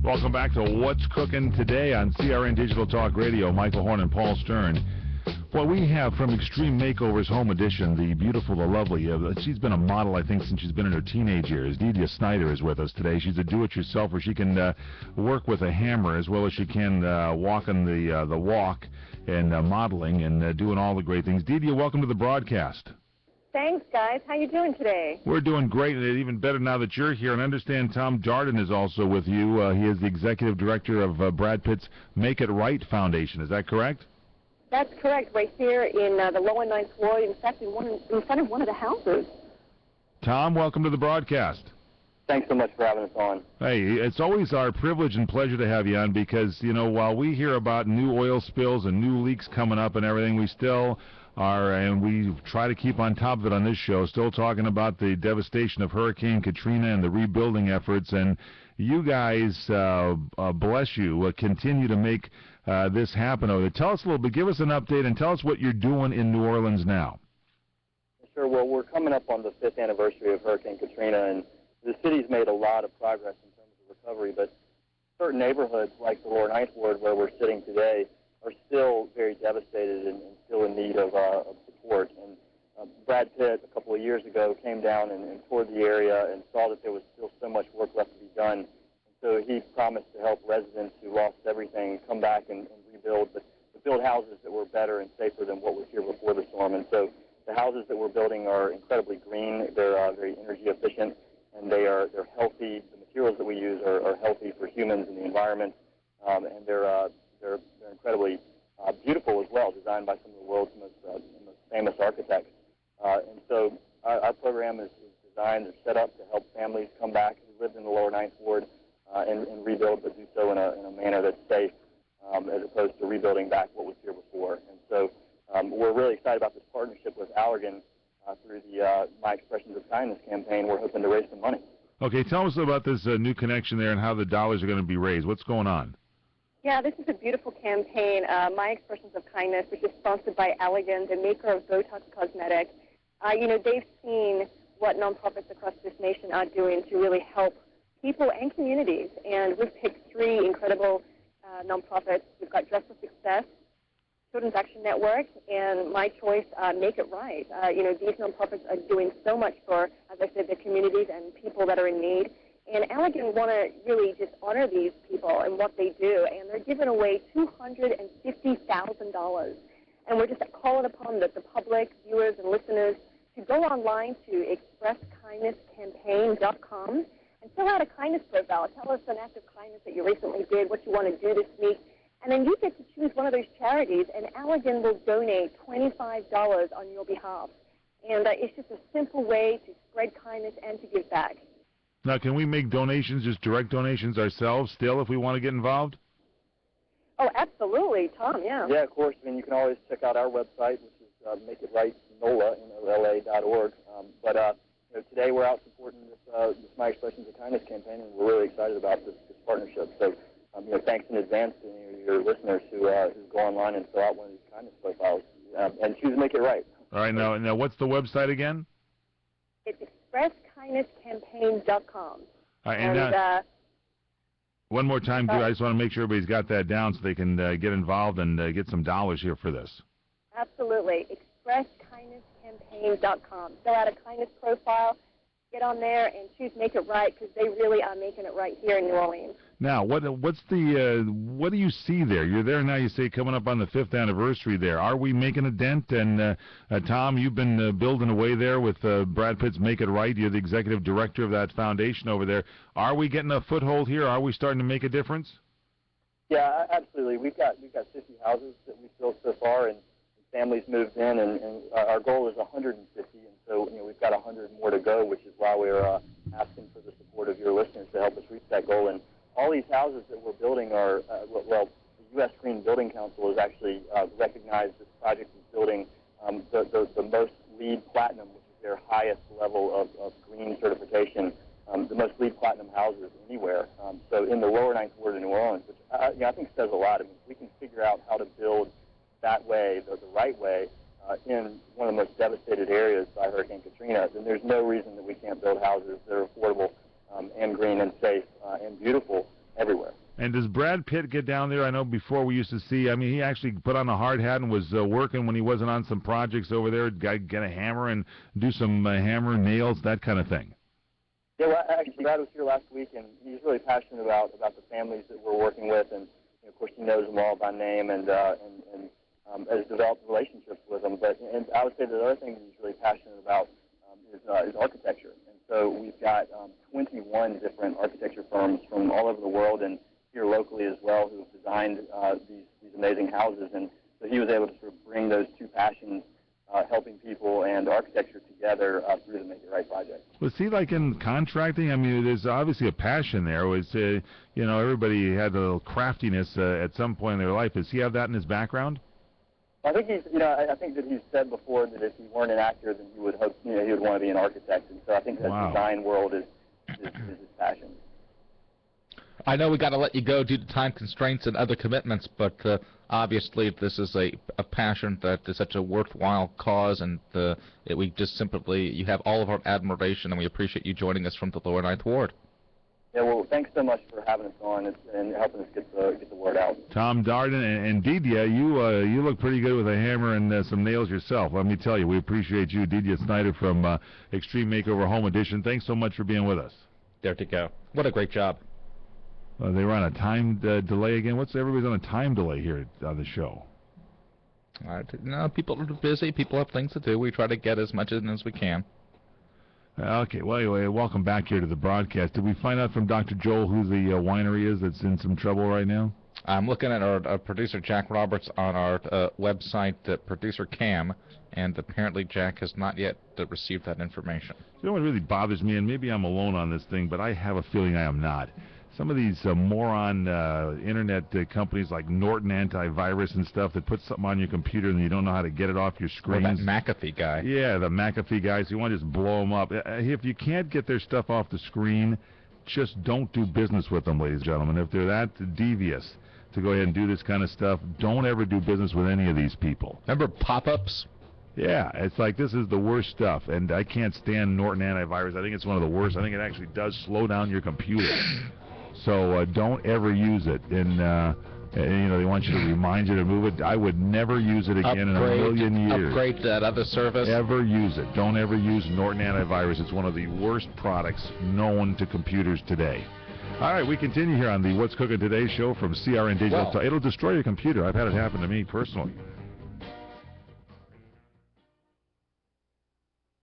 Welcome back to What's Cooking today on CRN Digital Talk Radio. Michael Horn and Paul Stern. Well, we have from Extreme Makeovers Home Edition, the beautiful, the lovely, she's been a model, I think, since she's been in her teenage years. Dedia Snyder is with us today. She's a do-it-yourselfer. She can work with a hammer as well as she can walk on the walk and modeling and doing all the great things. Dedia, welcome to the broadcast. Thanks, guys. How you doing today? We're doing great, and even better now that you're here. And I understand Tom Darden is also with you. He is the executive director of Brad Pitt's Make It Right Foundation. Is that correct? That's correct. Right here in the lower ninth floor, in fact, in front of one of the houses. Tom, welcome to the broadcast. Thanks so much for having us on. Hey, it's always our privilege and pleasure to have you on because, you know, while we hear about new oil spills and new leaks coming up and everything, we still are, and we try to keep on top of it on this show, still talking about the devastation of Hurricane Katrina and the rebuilding efforts. And you guys, bless you, continue to make this happen over there. Tell us a little bit, give us an update, and tell us what you're doing in New Orleans now. Sure. Well, we're coming up on the 5th anniversary of Hurricane Katrina, and the city's made a lot of progress in terms of recovery, but certain neighborhoods like the Lower Ninth Ward, where we're sitting today, are still very devastated and still in need of support. And Brad Pitt, a couple of years ago, came down and toured the area and saw that there was still so much work left to be done. And so he promised to help residents who lost everything come back and rebuild, but build houses that were better and safer than what was here before the storm. And so the houses that we're building are incredibly green. They're very energy efficient, and they're healthy. The materials that we use are healthy for humans and the environment, and they're incredibly beautiful as well, designed by some of the world's most famous architects. And so our program is designed and set up to help families come back who lived in the Lower Ninth Ward and rebuild, but do so in a manner that's safe, as opposed to rebuilding back what was here before. And so we're really excited about this partnership with Allergan through the My Expressions of Kindness campaign. We're hoping to raise some money. Okay, tell us about this new connection there and how the dollars are going to be raised. What's going on? Yeah, this is a beautiful campaign, My Expressions of Kindness, which is sponsored by Allergan, the maker of Botox Cosmetic. You know, they've seen what nonprofits across this nation are doing to really help people and communities, and we've picked 3 incredible nonprofits. We've got Dress for Success, Children's Action Network, and My Choice, Make It Right. You know, these nonprofits are doing so much for, as I said, the communities and people that are in need. And Allergan want to really just honor these people and what they do, and they're giving away $250,000. And we're just calling upon the public, viewers, and listeners to go online to expresskindnesscampaign.com and fill out a kindness profile. Tell us an act of kindness that you recently did, what you want to do this week, and then you get to choose one of those charities, and Allergan will donate $25 on your behalf. And it's just a simple way to spread kindness and to give back. Now, can we make donations, just direct donations ourselves still if we want to get involved? Oh, absolutely, Tom, yeah. Yeah, of course. I mean, you can always check out our website, which is makeitrightnola.org. But you know, today we're out supporting this My Expressions of Kindness campaign, and we're really excited about this partnership. So, you know, thanks in advance to your listeners who go online and fill out one of these kindness profiles and choose to make it right. All right, now what's the website again? It's expresskindnesscampaign.com. One more time, too, I just want to make sure everybody's got that down so they can get involved and get some dollars here for this. Absolutely. expresskindnesscampaign.com. Fill out a kindness profile, get on there, and choose Make It Right, because they really are making it right here in New Orleans. Now, what do you see there? You're there now, you say, coming up on the 5th anniversary there. Are we making a dent? And, Tom, you've been building away there with Brad Pitt's Make It Right. You're the executive director of that foundation over there. Are we getting a foothold here? Are we starting to make a difference? Yeah, absolutely. We've got 50 houses that we've built so far, and families moved in, and our goal is 150, and so you know, we've got 100 more to go, which is why we're asking for the support of your listeners to help us reach that goal. And all these houses that we're building are, well, the U.S. Green Building Council has actually recognized this project as building the most LEED Platinum, which is their highest level of green certification, the most LEED Platinum houses anywhere. So in the Lower Ninth Ward in New Orleans, which you know, I think says a lot. I mean, we can figure out how to build that way, the right way, in one of the most devastated areas by Hurricane Katrina, then there's no reason that we can't build houses that are affordable and green and safe and beautiful everywhere. And does Brad Pitt get down there? I know before we used to see, I mean, he actually put on a hard hat and was working when he wasn't on some projects over there, get a hammer and do some hammer, nails, that kind of thing. Yeah, well, actually, Brad was here last week, and he's really passionate about the families that we're working with, and of course, he knows them all by name and has developed relationships with them. But and I would say the other thing that he's really passionate about is architecture. And so we've got 21 different architecture firms from all over the world and here locally as well who have designed these amazing houses. And so he was able to sort of bring those two passions, helping people and architecture together through the Make It Right project. Was he like in contracting? I mean, there's obviously a passion there. Was everybody had a little craftiness at some point in their life. Does he have that in his background? I think I think that he's said before that if he weren't an actor, then he would hope, he would want to be an architect. And so I think that design world is his passion. I know we got to let you go due to time constraints and other commitments, but obviously this is a passion that is such a worthwhile cause, and we just simply, you have all of our admiration, and we appreciate you joining us from the Lower Ninth Ward. Yeah, well, thanks so much for having us on and helping us get the word out. Tom Darden, and Didier, you look pretty good with a hammer and some nails yourself. Let me tell you, we appreciate you, Didier Snyder from Extreme Makeover Home Edition. Thanks so much for being with us. There to go. What a great job. They were on a time delay again. Everybody's on a time delay here on the show? No, people are busy. People have things to do. We try to get as much in as we can. Okay, well, anyway, welcome back here to the broadcast. Did we find out from Dr. Joel who the winery is that's in some trouble right now? I'm looking at our producer, Jack Roberts, on our website, Producer Cam, and apparently Jack has not yet received that information. You know what really bothers me, and maybe I'm alone on this thing, but I have a feeling I am not. Some of these moron internet companies like Norton Antivirus and stuff that put something on your computer and you don't know how to get it off your screen. Or that McAfee guy. Yeah, the McAfee guys. You want to just blow them up. If you can't get their stuff off the screen, just don't do business with them, ladies and gentlemen. If they're that devious to go ahead and do this kind of stuff, don't ever do business with any of these people. Remember pop-ups? Yeah, it's like this is the worst stuff, and I can't stand Norton Antivirus. I think it's one of the worst. I think it actually does slow down your computer. So don't ever use it. And they want you to remind you to move it. I would never use it again in a million years. Upgrade that other service. Ever use it. Don't ever use Norton Antivirus. It's one of the worst products known to computers today. All right, we continue here on the What's Cooking Today show from CRN Digital. It'll destroy your computer. I've had it happen to me personally.